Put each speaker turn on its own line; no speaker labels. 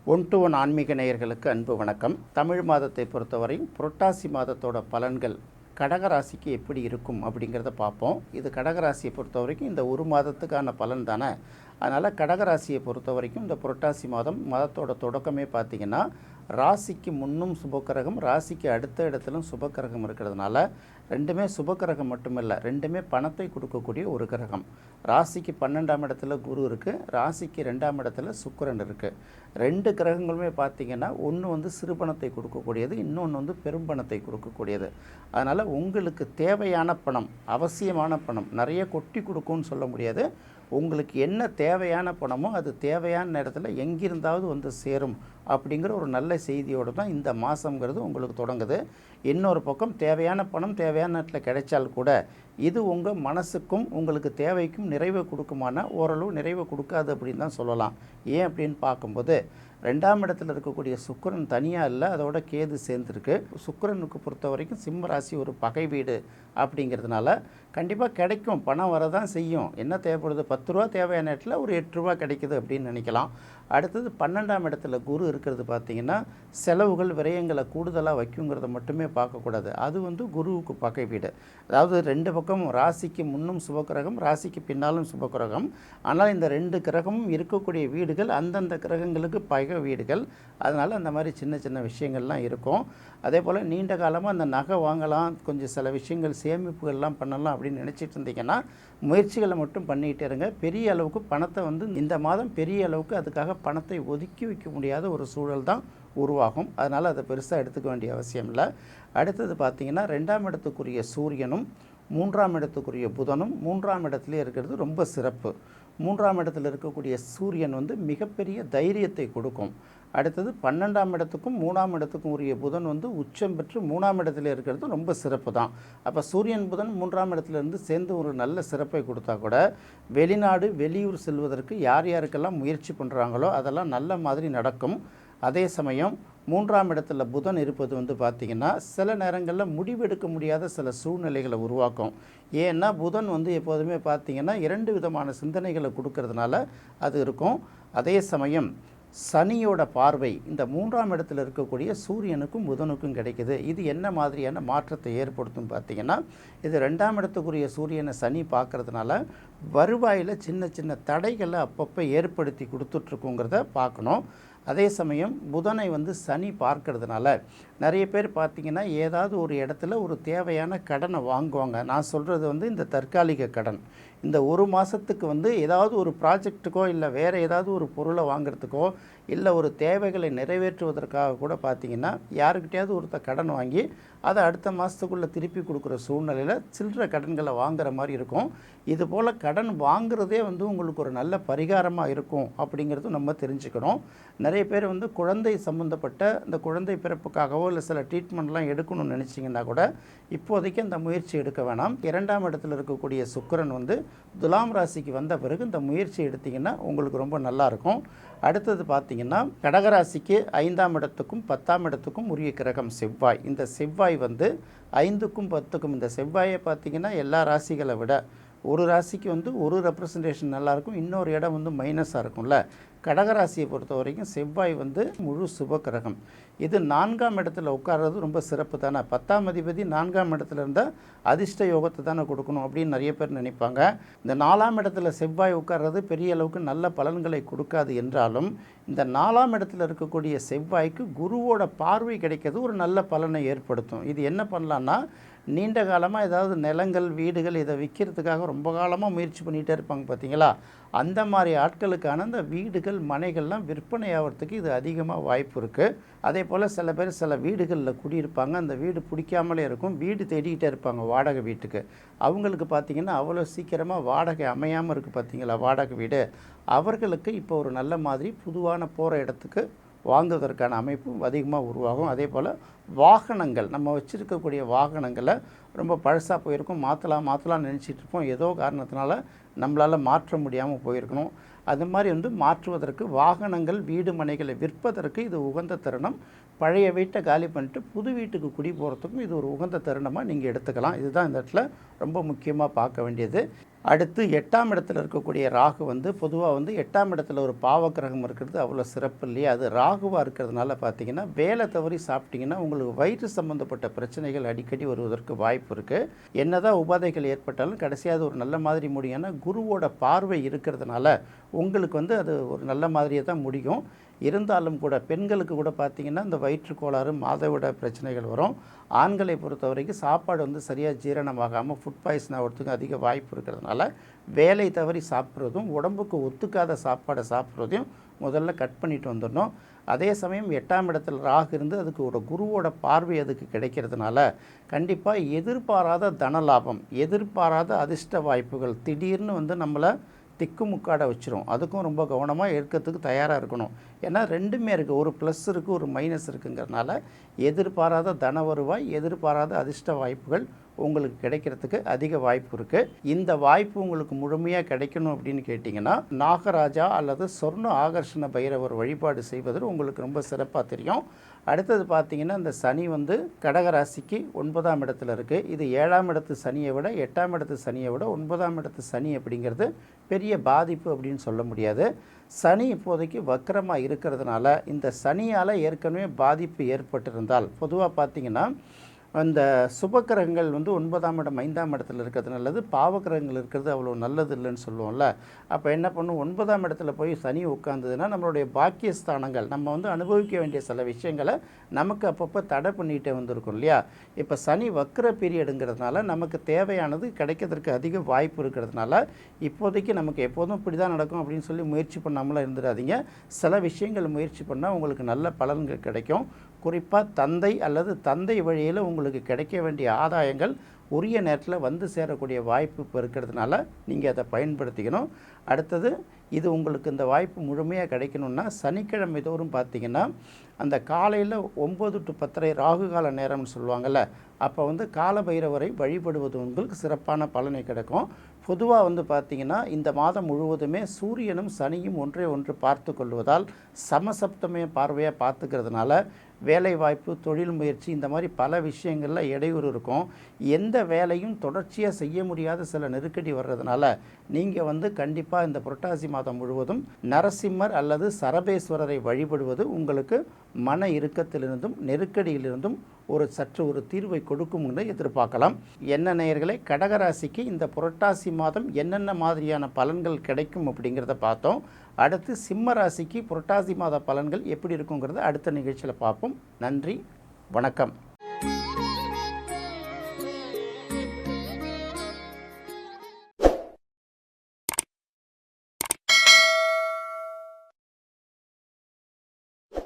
One to one ஆன்மீக நேயர்களுக்கு அன்பு வணக்கம். தமிழ் மாதத்தை பொறுத்தவரை புரட்டாசி மாதத்தோட பலன்கள் கடகராசிக்கு எப்படி இருக்கும் அப்படிங்கிறத பார்ப்போம். இது கடகராசியை பொறுத்த வரைக்கும் இந்த ஒரு மாதத்துக்கான பலன் தானே. அதனால் கடகராசியை பொறுத்த வரைக்கும் இந்த புரட்டாசி மாதத்தோட தொடக்கமே பார்த்திங்கன்னா ராசிக்கு முன்னும் சுபக்கிரகம், ராசிக்கு அடுத்த இடத்துலும் சுபக்கிரகம் இருக்கிறதுனால ரெண்டுமே சுபக்கிரகம் மட்டுமில்லை, ரெண்டுமே பணத்தை கொடுக்கக்கூடிய ஒரு கிரகம். ராசிக்கு 12ஆம் இடத்துல குரு இருக்குது, ராசிக்கு 2ஆம் இடத்துல சுக்கிரன் இருக்குது. ரெண்டு கிரகங்களுமே பார்த்திங்கன்னா ஒன்று சிறு பணத்தை கொடுக்கக்கூடியது, இன்னொன்று பெரும்பணத்தை கொடுக்கக்கூடியது. அதனால் உங்களுக்கு தேவையான பணம், அவசியமான பணம் நிறைய கொட்டி கொடுக்கும்னு சொல்ல முடியாது. உங்களுக்கு என்ன தேவையான பணமோ அது தேவையான நேரத்தில் எங்கிருந்தாவது சேரும் அப்படிங்கிற ஒரு நல்ல செய்தியோடு தான் இந்த மாதங்கிறது உங்களுக்கு தொடங்குது. இன்னொரு பக்கம் தேவையான பணம் தேவையான நேரத்தில் கிடைச்சால் கூட இது உங்கள் மனசுக்கும் உங்களுக்கு தேவைக்கும் நிறைவை கொடுக்குமான ஓரளவு நிறைவை கொடுக்காது அப்படின்னு தான் சொல்லலாம். ஏன் அப்படின்னு பார்க்கும்போது 2ஆம் இடத்துல இருக்கக்கூடிய சுக்கிரன் தனியாக இல்லை, அதோட கேது சேர்ந்துருக்கு. சுக்கிரனுக்கு பொறுத்த வரைக்கும் சிம்ம ராசி ஒரு பகை வீடு அப்படிங்கிறதுனால கண்டிப்பாக கிடைக்கும், பணம் வரதான் செய்யும். என்ன தேவைப்படுது, 10 ரூபா தேவையான நேரத்தில் ஒரு 8 ரூபா கிடைக்குது அப்படின்னு நினைக்கலாம். அடுத்தது 12ஆம் இடத்துல குரு இருக்கிறது பார்த்திங்கன்னா செலவுகள் விரயங்களை கூடுதலாக வைக்குங்கிறத மட்டுமே பார்க்கக்கூடாது. அது குருவுக்கு பகை வீடு. அதாவது ரெண்டு பக்கமும் ராசிக்கு முன்னும் சுபக்கிரகம், ராசிக்கு பின்னாலும் சுபக்கிரகம். ஆனால் இந்த ரெண்டு கிரகமும் இருக்கக்கூடிய வீடுகள் அந்தந்த கிரகங்களுக்கு பகை வீடுகள். அதனால் அந்த மாதிரி சின்ன சின்ன விஷயங்கள்லாம் இருக்கும். அதே போல் நீண்ட காலமாக அந்த நகை வாங்கலாம், கொஞ்சம் சில விஷயங்கள் சேமிப்புகள்லாம் பண்ணலாம் அப்படின்னு நினச்சிட்டு இருந்தீங்கன்னா முயற்சிகளை மட்டும் பண்ணிகிட்டே இருங்க. பெரிய அளவுக்கு பணத்தை இந்த மாதம் பெரிய அளவுக்கு அதுக்காக பணத்தை ஒதுக்கி வைக்க முடியாத ஒரு சூழல் தான் உருவாகும். அதனால் அதை பெருசாக எடுத்துக்க வேண்டிய அவசியம் இல்லை. அடுத்தது பார்த்திங்கன்னா 2ஆம் இடத்துக்குரிய சூரியனும் 3ஆம் இடத்துக்குரிய புதனும் 3ஆம் இடத்துலேயே இருக்கிறது ரொம்ப சிறப்பு. 3ஆம் இடத்துல இருக்கக்கூடிய சூரியன் மிகப்பெரிய தைரியத்தை கொடுக்கும். அடுத்தது 12ஆம் இடத்துக்கும் 3ஆம் இடத்துக்கும் உரிய புதன் உச்சம் பெற்று 3ஆம் இடத்துல இருக்கிறது ரொம்ப சிறப்பு தான். அப்போ சூரியன் புதன் 3ஆம் இடத்துலேருந்து சேர்ந்து ஒரு நல்ல சிறப்பை கொடுத்தா கூட வெளிநாடு வெளியூர் செல்வதற்கு யார் யாருக்கெல்லாம் முயற்சி பண்ணுறாங்களோ அதெல்லாம் நல்ல மாதிரி நடக்கும். அதே சமயம் 3ஆம் இடத்துல புதன் இருப்பது பார்த்திங்கன்னா சில நேரங்களில் முடிவெடுக்க முடியாத சில சூழ்நிலைகளை உருவாக்கும். ஏன்னா புதன் எப்போதுமே பார்த்திங்கன்னா 2 விதமான சிந்தனைகளை கொடுக்கறதுனால அது இருக்கும். அதே சமயம் சனியோட பார்வை இந்த 3ஆம் இடத்துல இருக்கக்கூடிய சூரியனுக்கும் புதனுக்கும் கிடைக்குது. இது என்ன மாதிரியான மாற்றத்தை ஏற்படுத்தும் பார்த்திங்கன்னா, இது 2ஆம் இடத்துக்குரிய சூரியனை சனி பார்க்கறதுனால வருவாயில் சின்ன சின்ன தடைகளை அப்பப்போ ஏற்படுத்தி கொடுத்துட்ருக்குங்கிறத பார்க்கணும். அதே சமயம் புதனை சனி பார்க்கறதுனால நிறைய பேர் பார்த்திங்கன்னா ஏதாவது ஒரு இடத்துல ஒரு தேவையான கடனை வாங்குவாங்க. நான் சொல்கிறது இந்த தற்காலிக கடன். இந்த ஒரு மாதத்துக்கு ஏதாவது ஒரு ப்ராஜெக்ட்டுக்கோ இல்லை வேறு ஏதாவது ஒரு பொருளை வாங்கிறதுக்கோ இல்லை ஒரு தேவைகளை நிறைவேற்றுவதற்காக கூட பார்த்திங்கன்னா யாருக்கிட்டையாவது ஒருத்தர் கடன் வாங்கி அதை அடுத்த மாதத்துக்குள்ளே திருப்பி கொடுக்குற சூழ்நிலையில் சில்லற கடன்களை வாங்குகிற மாதிரி இருக்கும். இது போல் கடன் வாங்குறதே உங்களுக்கு ஒரு நல்ல பரிகாரமாக இருக்கும் அப்படிங்கிறது நம்ம தெரிஞ்சுக்கணும். நிறைய பேர் குழந்தை சம்மந்தப்பட்ட இந்த குழந்தை பிறப்புக்காகவோ இல்லை சில ட்ரீட்மெண்ட்லாம் எடுக்கணும்னு நினச்சிங்கன்னா கூட இப்போதைக்கு அந்த முயற்சி எடுக்க வேணாம். 2ஆம் இடத்துல இருக்கக்கூடிய சுக்கிரன் துலாம் ராசிக்கு வந்த பிறகு இந்த முயற்சி எடுத்திங்கன்னா உங்களுக்கு ரொம்ப நல்லாயிருக்கும். அடுத்தது பார்த்திங்கன்னா கடகராசிக்கு 5ஆம் இடத்துக்கும் 10ஆம் இடத்துக்கும் உரிய கிரகம் செவ்வாய். இந்த செவ்வாய் 5க்கும் 10க்கும் இந்த செவ்வாயை பார்த்திங்கன்னா எல்லா ராசிகளை விட ஒரு ராசிக்கு ஒரு ரெப்ரசன்டேஷன் நல்லாயிருக்கும், இன்னொரு இடம் மைனஸாக இருக்கும்ல. கடகராசியை பொறுத்த வரைக்கும் செவ்வாய் முழு சுப கிரகம். இது 4ஆம் இடத்துல உட்கார்றது ரொம்ப சிறப்பு தானே. 10ஆம் அதிபதி 4ஆம் இடத்துல இருந்தால் அதிர்ஷ்ட யோகத்தை தானே கொடுக்கணும் அப்படின்னு நிறைய பேர் நினைப்பாங்க. இந்த 4ஆம் இடத்துல செவ்வாய் உட்கார்றது பெரிய அளவுக்கு நல்ல பலன்களை கொடுக்காது என்றாலும் இந்த 4ஆம் இடத்துல இருக்கக்கூடிய செவ்வாய்க்கு குருவோட பார்வை கிடைக்கிறது ஒரு நல்ல பலனை ஏற்படுத்தும். இது என்ன பண்ணலான்னா, நீண்ட காலமாக ஏதாவது நிலங்கள் வீடுகள் இதை விற்கிறதுக்காக ரொம்ப காலமாக முயற்சி பண்ணிகிட்டே இருப்பாங்க பார்த்தீங்களா, அந்த மாதிரி ஆட்களுக்கான அந்த வீடுகள் மனைகள்லாம் விற்பனை ஆகிறதுக்கு இது அதிகமாக வாய்ப்பு இருக்குது. அதே போல் சில பேர் சில வீடுகளில் குடியிருப்பாங்க, அந்த வீடு பிடிக்காமலே இருக்கும், வீடு தேடிக்கிட்டே இருப்பாங்க வாடகை வீட்டுக்கு. அவங்களுக்கு பார்த்திங்கன்னா அவ்வளோ சீக்கிரமாக வாடகை அமையாமல் இருக்குது பார்த்தீங்களா வாடகை வீடு. அவர்களுக்கு இப்போ ஒரு நல்ல மாதிரி புதுவான போகிற இடத்துக்கு வாங்குவதற்கான அமைப்பு அதிகமாக உருவாகும். அதே போல் வாகனங்கள், நம்ம வச்சுருக்கக்கூடிய வாகனங்களை ரொம்ப பழசாக போயிருக்கும், மாற்றலாம் நினச்சிட்டு இருப்போம். ஏதோ காரணத்தினால நம்மளால் மாற்ற முடியாமல் போயிருக்கணும். அது மாதிரி மாற்றுவதற்கு வாகனங்கள் வீடு மனைகளை விற்பதற்கு இது உகந்த தருணம். பழைய வீட்டை காலி பண்ணிட்டு புது வீட்டுக்கு குடி போகிறதுக்கும் இது ஒரு உகந்த தருணமாக நீங்கள் எடுத்துக்கலாம். இதுதான் இந்த இடத்துல ரொம்ப முக்கியமாக பார்க்க வேண்டியது. அடுத்து 8ஆம் இடத்துல இருக்கக்கூடிய ராகு பொதுவாக 8ஆம் இடத்துல ஒரு பாவக்கிரகம் இருக்கிறது அவ்வளோ சிறப்பு இல்லையா. அது ராகுவாக இருக்கிறதுனால பார்த்தீங்கன்னா வேலை தவறி சாப்பிட்டிங்கன்னா உங்களுக்கு வயிற்று சம்மந்தப்பட்ட பிரச்சனைகள் அடிக்கடி வருவதற்கு வாய்ப்பு இருக்குது. என்னதான் உபாதைகள் ஏற்பட்டாலும் கடைசியாக அது ஒரு நல்ல மாதிரி முடியும். ஏன்னா குருவோட பார்வை இருக்கிறதுனால உங்களுக்கு அது ஒரு நல்ல மாதிரியே தான் முடியும். இருந்தாலும் கூட பெண்களுக்கு கூட பார்த்திங்கன்னா இந்த வயிற்று கோளாறு மாதவிட பிரச்சனைகள் வரும். ஆண்களை பொறுத்த வரைக்கும் சாப்பாடு சரியாக ஜீரணமாகாமல் ஃபுட் பாய்சன் ஆகிறதுக்கு அதிக வாய்ப்பு இருக்கிறதுனால வேலை தவறி சாப்பிட்றதும் உடம்புக்கு ஒத்துக்காத சாப்பாடை சாப்பிட்றதையும் முதல்ல கட் பண்ணிட்டு வந்துடணும். அதே சமயம் 8ஆம் இடத்துல ராகு இருந்து அதுக்கு ஒரு குருவோட பார்வை அதுக்கு கிடைக்கிறதுனால கண்டிப்பாக எதிர்பாராத தனலாபம், எதிர்பாராத அதிர்ஷ்ட வாய்ப்புகள் திடீர்னு நம்மளை திக்குமுக்காட வச்சிரும். அதுக்கும் ரொம்ப கவனமாக இருக்கிறதுக்கு தயாராக இருக்கணும். ஏன்னா ரெண்டுமே இருக்குது, ஒரு ப்ளஸ் இருக்குது ஒரு மைனஸ் இருக்குங்கிறதுனால எதிர்பாராத தன வருவாய், எதிர்பாராத அதிர்ஷ்ட வாய்ப்புகள் உங்களுக்கு கிடைக்கிறதுக்கு அதிக வாய்ப்பு இருக்குது. இந்த வாய்ப்பு உங்களுக்கு முழுமையாக கிடைக்கணும் அப்படின்னு கேட்டிங்கன்னா நாகராஜா அல்லது சொர்ண ஆகர்ஷண பைரவர் வழிபாடு செய்வது உங்களுக்கு ரொம்ப சிறப்பாக தெரியும். அடுத்தது பார்த்திங்கன்னா இந்த சனி கடகராசிக்கு 9ஆம் இடத்துல இருக்குது. இது 7ஆம் இடத்து சனியை விட 8ஆம் இடத்து சனியை விட 9ஆம் இடத்து சனி அப்படிங்கிறது பெரிய பாதிப்பு அப்படின்னு சொல்ல முடியாது. சனி இப்போதைக்கு வக்கரமாக இருக்கிறதுனால இந்த சனியால் ஏற்கனவே பாதிப்பு ஏற்பட்டிருந்தால் பொதுவாக பார்த்திங்கன்னா அந்த சுபக்கிரகங்கள் 9ஆம் இடம் 5ஆம் இடத்துல இருக்கிறது நல்லது, பாவக்கிரகங்கள் இருக்கிறது அவ்வளோ நல்லது இல்லைன்னு சொல்லுவோம்ல. அப்போ என்ன பண்ணும், 9ஆம் இடத்துல போய் சனி உட்கார்ந்ததுன்னா நம்மளுடைய பாக்கியஸ்தானங்கள் நம்ம அனுபவிக்க வேண்டிய சில விஷயங்களை நமக்கு அப்பப்போ தடை பண்ணிகிட்டே வந்திருக்கும் இல்லையா. இப்போ சனி வக்கர பீரியடுங்கிறதுனால நமக்கு தேவையானது கிடைக்கிறதுக்கு அதிக வாய்ப்பு இருக்கிறதுனால இப்போதைக்கு நமக்கு எப்போதும் இப்படி தான் நடக்கும் அப்படின்னு சொல்லி முயற்சி பண்ணாமலாம் இருந்துடாதீங்க. சில விஷயங்கள் முயற்சி பண்ணால் உங்களுக்கு நல்ல பலன்கள் கிடைக்கும். குறிப்பாக தந்தை அல்லது தந்தை வழியில் உங்களுக்கு கிடைக்க வேண்டிய ஆதாயங்கள் உரிய நேரத்தில் சேரக்கூடிய வாய்ப்பு இப்போ இருக்கிறதுனால நீங்கள் அதை பயன்படுத்திக்கணும். அடுத்தது இது உங்களுக்கு இந்த வாய்ப்பு முழுமையாக கிடைக்கணும்னா சனிக்கிழமை தோறும் பார்த்திங்கன்னா அந்த காலையில் 9 to 10:30 ராகு கால நேரம்னு சொல்லுவாங்கள்ல, அப்போ கால பைரவரை வழிபடுவது உங்களுக்கு சிறப்பான பலனை கிடைக்கும். பொதுவாக பார்த்திங்கன்னா இந்த மாதம் முழுவதுமே சூரியனும் சனியும் ஒன்றை ஒன்று பார்த்து கொள்வதால் சமசப்தமே பார்வையாக பார்த்துக்கிறதுனால வேலை வாய்ப்பு, தொழில் முயற்சி இந்த மாதிரி பல விஷயங்களில் இடையூறு இருக்கும். எந்த வேலையும் தொடர்ச்சியாக செய்ய முடியாத சில நெருக்கடி வர்றதுனால நீங்கள் கண்டிப்பாக இந்த புரட்டாசி மாதம் முழுவதும் நரசிம்மர் அல்லது சரபேஸ்வரரை வழிபடுவது உங்களுக்கு மன இறுக்கத்திலிருந்தும் நெருக்கடியிலிருந்தும் சற்று ஒரு தீர்வை கொடுக்கும் என்று எதிர்பார்க்கலாம். என்ன நேயர்களே, கடகராசிக்கு இந்த புரட்டாசி மாதம் என்னென்ன மாதிரியான பலன்கள் கிடைக்கும் அப்படிங்கிறத பார்த்தோம். அடுத்து சிம்ம ராசிக்கு புரட்டாசி மாத பலன்கள் எப்படி இருக்குங்கிறத அடுத்த நிகழ்ச்சியில் பார்ப்போம். நன்றி, வணக்கம்.